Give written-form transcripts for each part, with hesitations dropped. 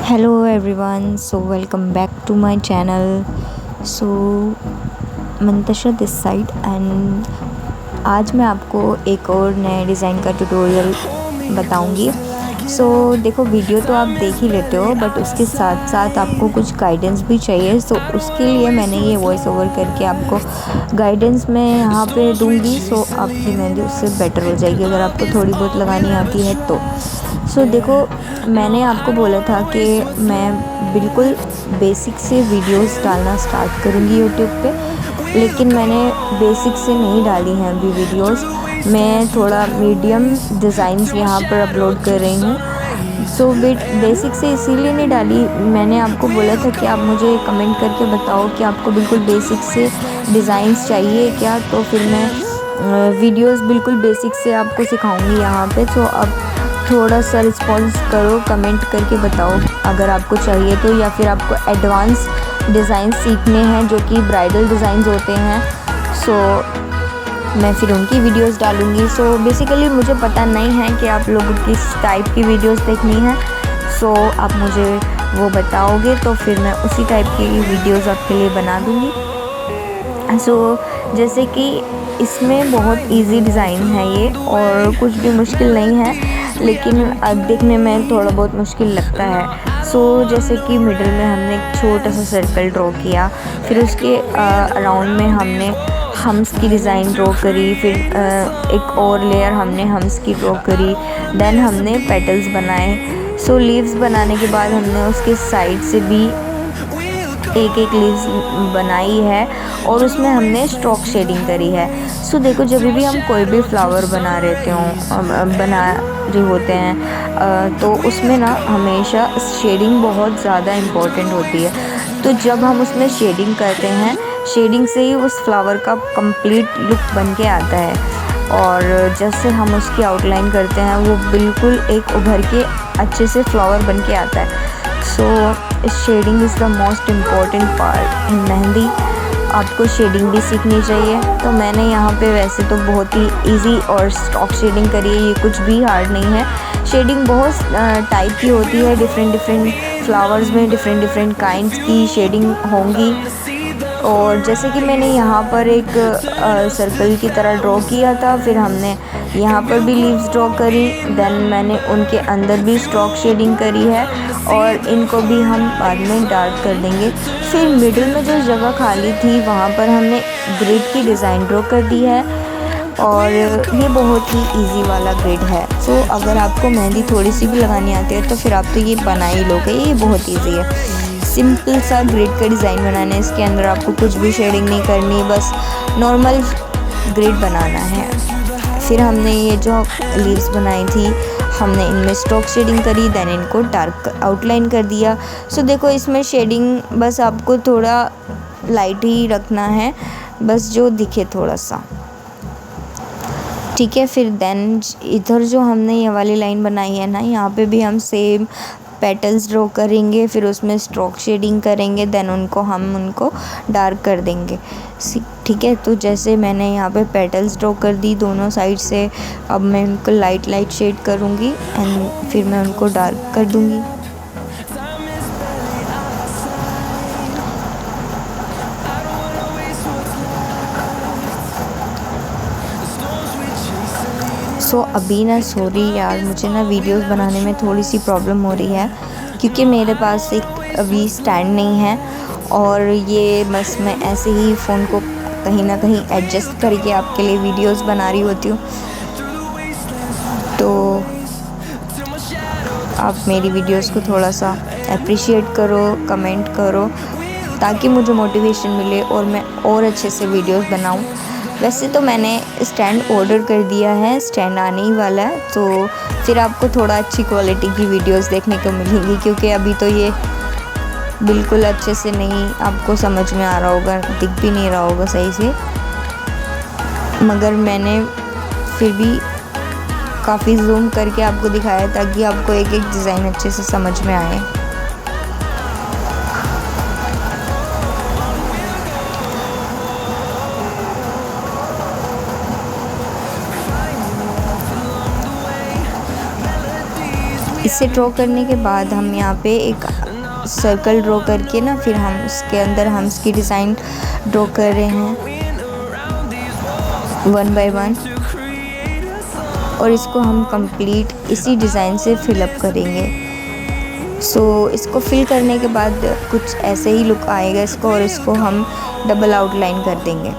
Hello everyone, so welcome back to my channel. So Mantasha this side and आज मैं आपको एक और नए डिज़ाइन का ट्यूटोरियल बताऊंगी। सो देखो, वीडियो तो आप देख ही लेते हो, बट उसके साथ साथ आपको कुछ गाइडेंस भी चाहिए। सो उसके लिए मैंने ये वॉइस ओवर करके आपको गाइडेंस मैं यहाँ पे दूंगी। सो आपकी मेहंदी उससे बेटर हो जाएगी अगर आपको थोड़ी बहुत लगानी आती है तो। सो देखो, मैंने आपको बोला था कि मैं बिल्कुल बेसिक से वीडियोस डालना स्टार्ट करूँगी यूट्यूब पे, लेकिन मैंने बेसिक से नहीं डाली हैं अभी वीडियोस। मैं थोड़ा मीडियम डिज़ाइंस यहाँ पर अपलोड कर रही हूँ। सो बेसिक से इसीलिए नहीं डाली, मैंने आपको बोला था कि आप मुझे कमेंट करके बताओ कि आपको बिल्कुल बेसिक से डिज़ाइंस चाहिए क्या, तो फिर मैं वीडियोस बिल्कुल बेसिक से आपको सिखाऊंगी यहाँ पे। सो अब थोड़ा सा रिस्पॉन्स करो, कमेंट करके बताओ अगर आपको चाहिए तो, या फिर आपको एडवांस डिज़ाइन सीखने हैं जो कि ब्राइडल डिज़ाइंस होते हैं। सो मैं फिर उनकी वीडियोस डालूँगी। सो बेसिकली मुझे पता नहीं है कि आप लोगों किस टाइप की वीडियोस देखनी है। सो आप मुझे वो बताओगे तो फिर मैं उसी टाइप की वीडियोस आपके लिए बना दूँगी। सो जैसे कि इसमें बहुत इजी डिज़ाइन है ये, और कुछ भी मुश्किल नहीं है, लेकिन अब देखने में थोड़ा बहुत मुश्किल लगता है। सो जैसे कि मिडिल में हमने एक छोटा सा सर्कल ड्रॉ किया, फिर उसके अराउंड में हमने हम्स की डिज़ाइन ड्रॉ करी, फिर एक और लेयर हमने हम्स की ड्रॉ करी, देन हमने पेटल्स बनाए। सो लीव्स बनाने के बाद हमने उसके साइड से भी एक एक लीव्स बनाई है, और उसमें हमने स्ट्रोक शेडिंग करी है। सो देखो, जब भी हम कोई भी फ्लावर बना रहे होते हैं तो उसमें ना हमेशा शेडिंग बहुत ज़्यादा इम्पोर्टेंट होती है। तो जब हम उसमें शेडिंग करते हैं, शेडिंग से ही उस फ्लावर का कंप्लीट लुक बन के आता है, और जैसे हम उसकी आउटलाइन करते हैं वो बिल्कुल एक उभर के अच्छे से फ्लावर बन के आता है। So shading is the most important part in mehndi. आपको शेडिंग भी सीखनी चाहिए। तो मैंने यहाँ पे वैसे तो बहुत ही इजी और स्टॉक शेडिंग करी है, ये कुछ भी हार्ड नहीं है। शेडिंग बहुत टाइप की होती है, डिफरेंट फ्लावर्स में डिफरेंट काइंड्स की शेडिंग होंगी। और जैसे कि मैंने यहाँ पर एक सर्कल की तरह ड्रॉ किया था, फिर हमने यहाँ पर भी लीव्स ड्रॉ करी, देन मैंने उनके अंदर भी स्ट्रोक शेडिंग करी है, और इनको भी हम बाद में डार्क कर देंगे। फिर मिडिल में जो जगह खाली थी वहाँ पर हमने ग्रिड की डिज़ाइन ड्रॉ कर दी है, और ये बहुत ही इजी वाला ग्रिड है। सो अगर आपको मेहंदी थोड़ी सी भी लगानी आती है तो फिर आप तो ये बना ही लोगे, ये बहुत इजी है। सिंपल सा ग्रिड का डिज़ाइन बनाना है, इसके अंदर आपको कुछ भी शेडिंग नहीं करनी, बस नॉर्मल ग्रिड बनाना है। फिर हमने ये जो लीव्स बनाई थी, हमने इनमें स्ट्रोक शेडिंग करी, देन इनको डार्क आउटलाइन कर दिया। सो देखो, इसमें शेडिंग बस आपको थोड़ा लाइट ही रखना है, बस जो दिखे थोड़ा सा, ठीक है। फिर देन इधर जो हमने ये वाली लाइन बनाई है ना, यहाँ पे भी हम सेम पेटल्स ड्रॉ करेंगे, फिर उसमें स्ट्रोक शेडिंग करेंगे, देन उनको डार्क कर देंगे, ठीक है। तो जैसे मैंने यहाँ पे पेटल्स ड्रॉ कर दी दोनों साइड से, अब मैं उनको लाइट शेड करूँगी एंड फिर मैं उनको डार्क कर दूँगी। सो अभी ना, सॉरी यार, मुझे ना वीडियोस बनाने में थोड़ी सी प्रॉब्लम हो रही है, क्योंकि मेरे पास एक अभी स्टैंड नहीं है, और ये बस मैं ऐसे ही फ़ोन को कहीं ना कहीं एडजस्ट करके आपके लिए वीडियोस बना रही होती हूँ। तो आप मेरी वीडियोस को थोड़ा सा अप्रिशिएट करो, कमेंट करो, ताकि मुझे मोटिवेशन मिले और मैं और अच्छे से वीडियोस बनाऊँ। वैसे तो मैंने स्टैंड ऑर्डर कर दिया है, स्टैंड आने ही वाला है, तो फिर आपको थोड़ा अच्छी क्वालिटी की वीडियोस देखने को मिलेंगी, क्योंकि अभी तो ये बिल्कुल अच्छे से नहीं आपको समझ में आ रहा होगा, दिख भी नहीं रहा होगा सही से, मगर मैंने फिर भी काफ़ी जूम करके आपको दिखाया ताकि आपको एक एक डिज़ाइन अच्छे से समझ में आए। इसे ड्रॉ करने के बाद हम यहाँ पे एक सर्कल ड्रॉ करके ना फिर हम उसके अंदर हम्स की डिज़ाइन ड्रॉ कर रहे हैं 1 बाय 1 और इसको हम कंप्लीट इसी डिज़ाइन से फिलअप करेंगे। सो इसको फिल करने के बाद कुछ ऐसे ही लुक आएगा इसको, और इसको हम डबल आउटलाइन कर देंगे।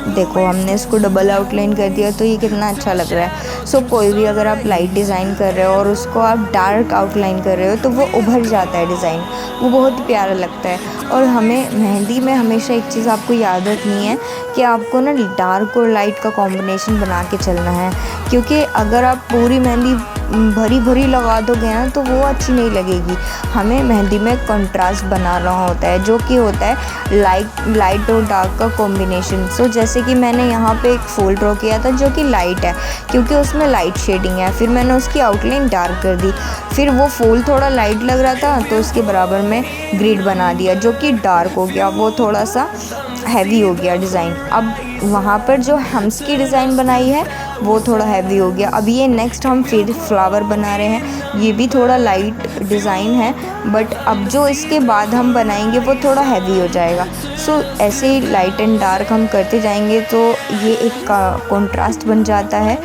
देखो हमने इसको डबल आउटलाइन कर दिया तो ये कितना अच्छा लग रहा है। सो कोई भी अगर आप लाइट डिज़ाइन कर रहे हो और उसको आप डार्क आउटलाइन कर रहे हो तो वो उभर जाता है डिज़ाइन, वो बहुत ही प्यारा लगता है। और हमें मेहंदी में हमेशा एक चीज़ आपको याद रखनी है कि आपको ना डार्क और लाइट का कॉम्बिनेशन बना के चलना है, क्योंकि अगर आप पूरी मेहंदी भरी भरी लगा दोगे ना तो वो अच्छी नहीं लगेगी। हमें मेहंदी में कंट्रास्ट बनाना होता है, जो कि होता है लाइट और डार्क का कॉम्बिनेशन। सो जैसे कि मैंने यहाँ पे एक फूल ड्रॉ किया था जो कि लाइट है, क्योंकि उसमें लाइट शेडिंग है। फिर मैंने उसकी आउटलाइन डार्क कर दी। फिर वो फूल थोड़ा लाइट लग रहा था तो उसके बराबर में ग्रिड बना दिया जो कि डार्क हो गया, वो थोड़ा सा हैवी हो गया डिज़ाइन। अब वहाँ पर जो हम्स की डिज़ाइन बनाई है वो थोड़ा हैवी हो गया। अब ये नेक्स्ट हम फिर फ्लावर बना रहे हैं, ये भी थोड़ा लाइट डिज़ाइन है, बट अब जो इसके बाद हम बनाएंगे वो थोड़ा हैवी हो जाएगा। सो ऐसे ही लाइट एंड डार्क हम करते जाएंगे तो ये एक कॉन्ट्रास्ट बन जाता है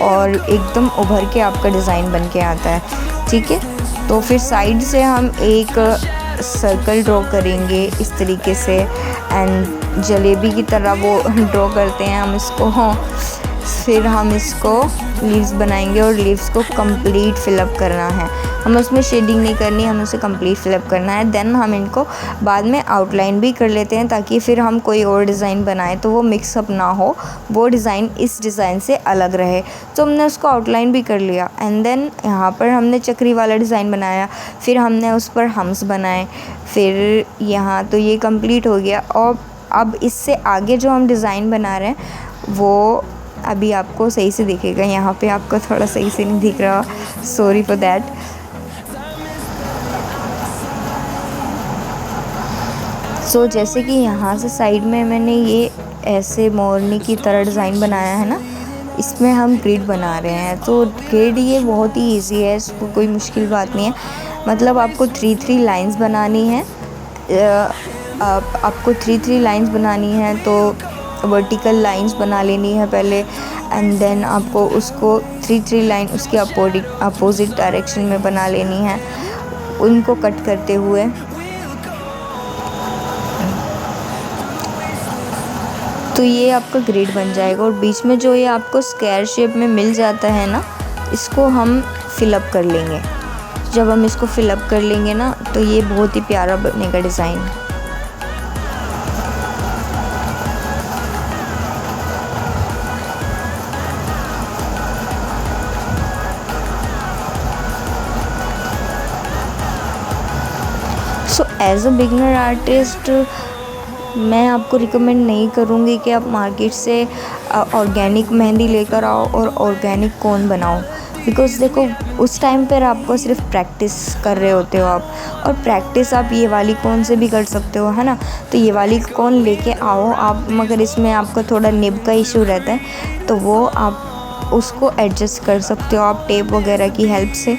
और एकदम उभर के आपका डिज़ाइन बन के आता है। ठीक है, तो फिर साइड से हम एक सर्कल ड्रॉ करेंगे इस तरीके से, एंड जलेबी की तरह वो ड्रॉ करते हैं हम इसको। फिर हम इसको लीव्स बनाएंगे और लीव्स को कंप्लीट फिलअप करना है, हम उसमें शेडिंग नहीं करनी, हमें उसे कंप्लीट फिलअप करना है। देन हम इनको बाद में आउटलाइन भी कर लेते हैं ताकि फिर हम कोई और डिज़ाइन बनाएं तो वो मिक्सअप ना हो, वो डिज़ाइन इस डिज़ाइन से अलग रहे। तो हमने उसको आउटलाइन भी कर लिया एंड देन यहाँ पर हमने चक्री वाला डिज़ाइन बनाया, फिर हमने उस पर हम्स बनाए, फिर यहाँ तो ये कंप्लीट हो गया। और अब इससे आगे जो हम डिज़ाइन बना रहे हैं वो अभी आपको सही से दिखेगा, यहाँ पे आपको थोड़ा सही से नहीं दिख रहा, सॉरी फॉर दैट। सो जैसे कि यहाँ से साइड में मैंने ये ऐसे मोरनी की तरह डिज़ाइन बनाया है ना, इसमें हम ग्रिड बना रहे हैं। तो ग्रिड ये बहुत ही इजी है, इसको कोई मुश्किल बात नहीं है। मतलब आपको 3-3 लाइंस बनानी है, आपको 3-3 लाइंस बनानी है तो वर्टिकल लाइंस बना लेनी है पहले, एंड देन आपको उसको 3-3 लाइन उसके अपोजिट डायरेक्शन में बना लेनी है, उनको कट करते हुए। तो ये आपका ग्रिड बन जाएगा और बीच में जो ये आपको स्क्वायर शेप में मिल जाता है ना, इसको हम फिलअप कर लेंगे। जब हम इसको फिलअप कर लेंगे ना तो ये बहुत ही प्यारा बनेगा design. So as a beginner artist मैं आपको रिकमेंड नहीं करूँगी कि आप मार्केट से ऑर्गेनिक मेहंदी लेकर आओ और ऑर्गेनिक कोन बनाओ, बिकॉज़ देखो उस टाइम पर आपको सिर्फ प्रैक्टिस कर रहे होते हो आप, और प्रैक्टिस आप ये वाली कोन से भी कर सकते हो, है ना। तो ये वाली कोन लेके आओ आप, मगर इसमें आपका थोड़ा निब का इशू रहता है तो वो आप उसको एडजस्ट कर सकते हो आप टेप वगैरह की हेल्प से,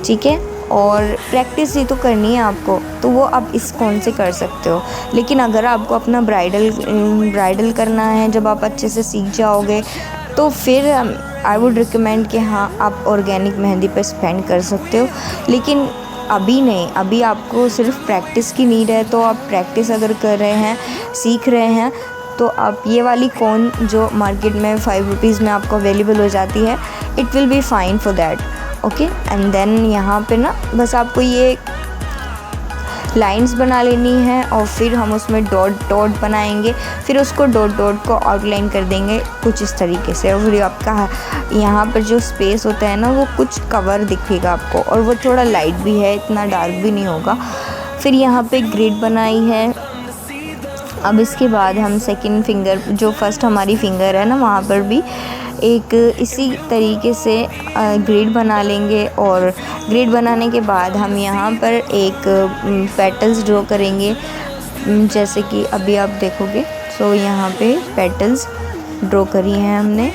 ठीक है। और प्रैक्टिस ही तो करनी है आपको, तो वो आप इस कोन से कर सकते हो। लेकिन अगर आपको अपना ब्राइडल करना है, जब आप अच्छे से सीख जाओगे तो फिर आई वुड रिकमेंड कि हाँ आप ऑर्गेनिक मेहंदी पर स्पेंड कर सकते हो, लेकिन अभी नहीं। अभी आपको सिर्फ प्रैक्टिस की नीड है, तो आप प्रैक्टिस अगर कर रहे हैं, सीख रहे हैं, तो आप ये वाली कोन जो मार्केट में 5 रुपीज़ में आपको अवेलेबल हो जाती है, it will be fine for that, okay. And then यहाँ पे ना बस आपको ये लाइंस बना लेनी है और फिर हम उसमें डॉट बनाएंगे, फिर उसको डॉट को आउटलाइन कर देंगे कुछ इस तरीके से, और फिर आपका यहाँ पर जो स्पेस होता है ना वो कुछ कवर दिखेगा आपको, और वो थोड़ा लाइट भी है, इतना डार्क भी नहीं होगा। फिर यहाँ पे ग्रिड बनाई है। अब इसके बाद हम सेकंड फिंगर, जो फर्स्ट हमारी फिंगर है ना, वहाँ पर भी एक इसी तरीके से ग्रिड बना लेंगे, और ग्रिड बनाने के बाद हम यहाँ पर एक पेटल्स ड्रॉ करेंगे, जैसे कि अभी आप देखोगे। सो यहाँ पे पेटल्स ड्रॉ करी हैं हमने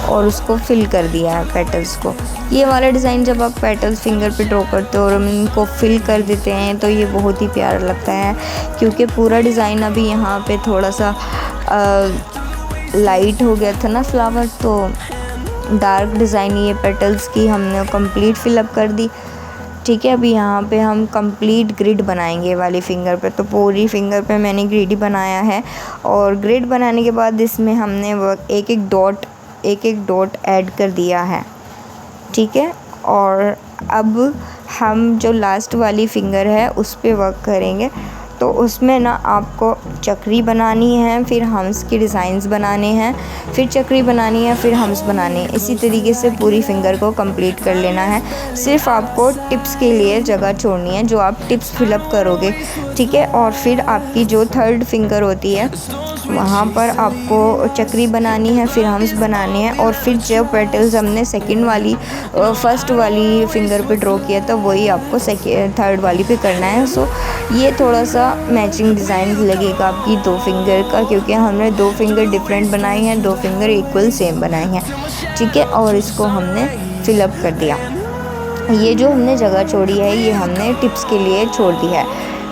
और उसको फिल कर दिया है पेटल्स को। ये वाला डिज़ाइन जब आप पेटल्स फिंगर पे ड्रॉ करते हो और इनको फिल कर देते हैं तो ये बहुत ही प्यारा लगता है, क्योंकि पूरा डिज़ाइन अभी यहाँ पे थोड़ा सा लाइट हो गया था ना फ्लावर, तो डार्क डिज़ाइन ये पेटल्स की हमने कंप्लीट फिलअप कर दी। ठीक है, अभी यहाँ पे हम कंप्लीट ग्रिड बनाएंगे वाली फ़िंगर पे। तो पूरी फिंगर पे मैंने ग्रिड ही बनाया है, और ग्रिड बनाने के बाद इसमें हमने एक एक डॉट ऐड कर दिया है। ठीक है, और अब हम जो लास्ट वाली फ़िंगर है उस पे वर्क करेंगे। तो उसमें ना आपको चक्री बनानी है, फिर हम्स के डिज़ाइंस बनाने हैं, फिर चक्री बनानी है, फिर हम्स बनाने हैं। इसी तरीके से पूरी फिंगर को कंप्लीट कर लेना है। सिर्फ आपको टिप्स के लिए जगह छोड़नी है, जो आप टिप्स फिलअप करोगे। ठीक है, और फिर आपकी जो थर्ड फिंगर होती है वहाँ पर आपको चक्री बनानी है, फिर हम्स बनाने हैं, और फिर जो पेटल्स हमने फर्स्ट वाली फिंगर पे ड्रॉ किया था वही आपको थर्ड वाली पे करना है। सो ये थोड़ा सा मैचिंग डिज़ाइन लगेगा आपकी 2 फिंगर का, क्योंकि हमने 2 फिंगर डिफरेंट बनाई हैं, 2 फिंगर इक्वल सेम बनाई हैं। ठीक है, और इसको हमने फिलअप कर दिया। ये जो हमने जगह छोड़ी है ये हमने टिप्स के लिए छोड़ दी है।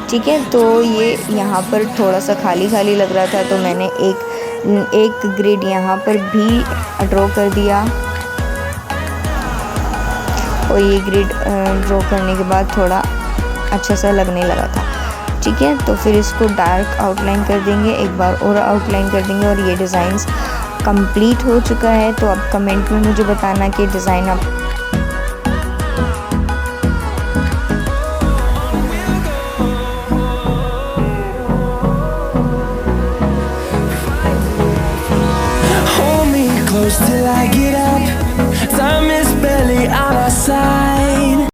ठीक है, तो ये यहाँ पर थोड़ा सा खाली खाली लग रहा था, तो मैंने एक ग्रिड यहाँ पर भी ड्रॉ कर दिया, और ये ग्रिड ड्रॉ करने के बाद थोड़ा अच्छा सा लगने लगा था। ठीक है, तो फिर इसको डार्क आउटलाइन कर देंगे, एक बार और आउटलाइन कर देंगे, और ये डिज़ाइंस कंप्लीट हो चुका है। तो आप कमेंट में मुझे बताना कि डिज़ाइन आप Hold me close till I get up. Time is